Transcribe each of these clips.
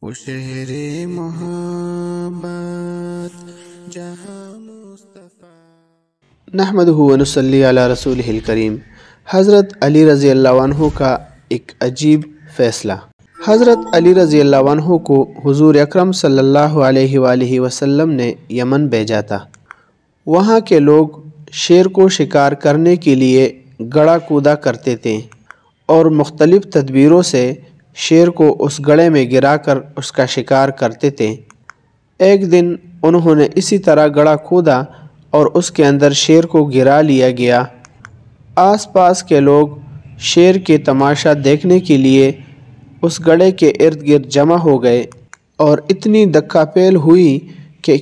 وہ شہر محبت جہاں مصطفیٰ۔ نحمدہ و نصلی علی رسولہ الکریم۔ حضرت علی رضی اللہ عنہ کا ایک عجیب فیصلہ۔ حضرت علی رضی اللہ عنہ کو حضور اکرم صلی اللہ علیہ وآلہ وسلم نے یمن بھیجا تھا۔ وہاں کے لوگ شیر کو شکار کرنے کے لیے گڑھا کودا کرتے تھے اور مختلف تدبیروں سے شیر کو اس گڑھے میں گرا کر اس کا شکار کرتے تھے۔ ایک دن انہوں نے اسی طرح گڑھا کھودا اور اس کے اندر شیر کو گرا لیا گیا۔ آس پاس کے لوگ شیر کے تماشا دیکھنے کے لیے اس گڑھے کے ارد گرد جمع ہو گئے اور اتنی دکا پیل ہوئی کہ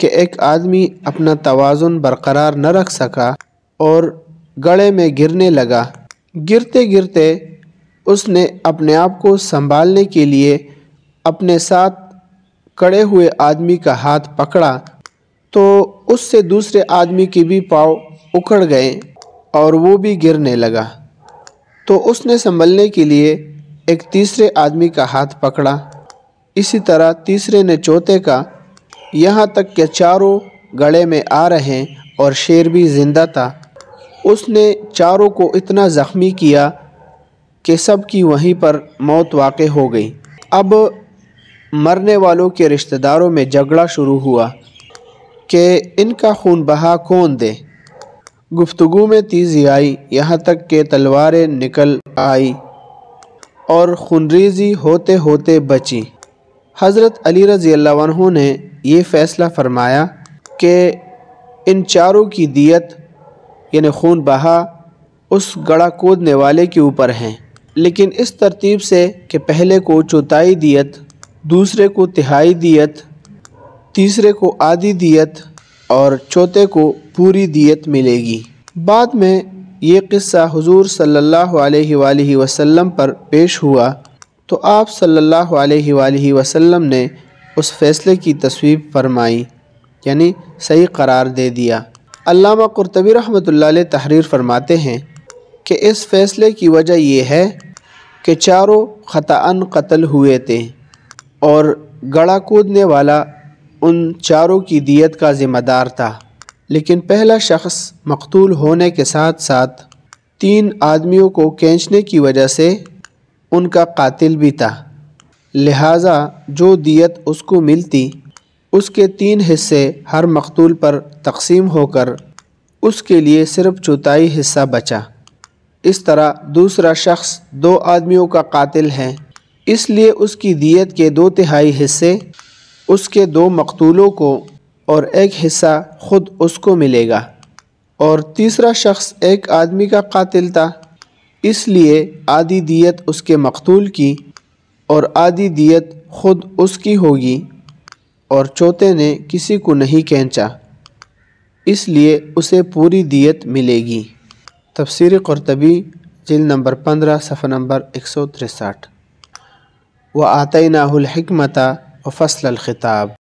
ایک آدمی اپنا توازن برقرار نہ رکھ سکا اور گڑھے میں گرنے لگا۔ گرتے گرتے اس نے اپنے آپ کو سنبھالنے کے لیے اپنے ساتھ کڑے ہوئے آدمی کا ہاتھ پکڑا تو اس سے دوسرے آدمی کے بھی پاؤں اکھڑ گئے اور وہ بھی گرنے لگا۔ تو اس نے سنبھلنے کے لیے ایک تیسرے آدمی کا ہاتھ پکڑا، اسی طرح تیسرے نے چوتھے کا، یہاں تک کہ چاروں گڑھے میں آ رہے اور شیر بھی زندہ تھا۔ اس نے چاروں کو اتنا زخمی کیا کہ سب کی وہیں پر موت واقع ہو گئی۔ اب مرنے والوں کے رشتہ داروں میں جھگڑا شروع ہوا کہ ان کا خون بہا کون دے۔ گفتگو میں تیزی آئی، یہاں تک کہ تلواریں نکل آئی اور خونریزی ہوتے ہوتے بچی۔ حضرت علی رضی اللہ عنہ نے یہ فیصلہ فرمایا کہ ان چاروں کی دیت یعنی خون بہا اس گڑھا کودنے والے کے اوپر ہیں، لیکن اس ترتیب سے کہ پہلے کو چوتھائی دیت، دوسرے کو تہائی دیت، تیسرے کو آدھی دیت اور چوتھے کو پوری دیت ملے گی۔ بعد میں یہ قصہ حضور صلی اللہ علیہ وآلہ وسلم پر پیش ہوا تو آپ صلی اللہ علیہ وآلہ وسلم نے اس فیصلے کی تصویب فرمائی، یعنی صحیح قرار دے دیا۔ علامہ قرطبی رحمۃ اللہ علیہ تحریر فرماتے ہیں کہ اس فیصلے کی وجہ یہ ہے کہ چاروں خطأً قتل ہوئے تھے اور گڑھا کودنے والا ان چاروں کی دیت کا ذمہ دار تھا، لیکن پہلا شخص مقتول ہونے کے ساتھ ساتھ 3 آدمیوں کو کھینچنے کی وجہ سے ان کا قاتل بھی تھا، لہٰذا جو دیت اس کو ملتی اس کے 3 حصے ہر مقتول پر تقسیم ہو کر اس کے لیے صرف چوتھائی حصہ بچا۔ اس طرح دوسرا شخص 2 آدمیوں کا قاتل ہے، اس لیے اس کی دیت کے 2/3 حصے اس کے 2 مقتولوں کو اور 1 حصہ خود اس کو ملے گا۔ اور تیسرا شخص 1 آدمی کا قاتل تھا، اس لیے آدھی دیت اس کے مقتول کی اور آدھی دیت خود اس کی ہوگی، اور چوتھے نے کسی کو نہیں کھینچا، اس لیے اسے پوری دیت ملے گی۔ تفسیر قرطبی جلد نمبر 15 صفحہ نمبر 163۔ وَآتَيْنَاهُ الْحِكْمَةَ وَفَصْلَ الْخِطَابِ۔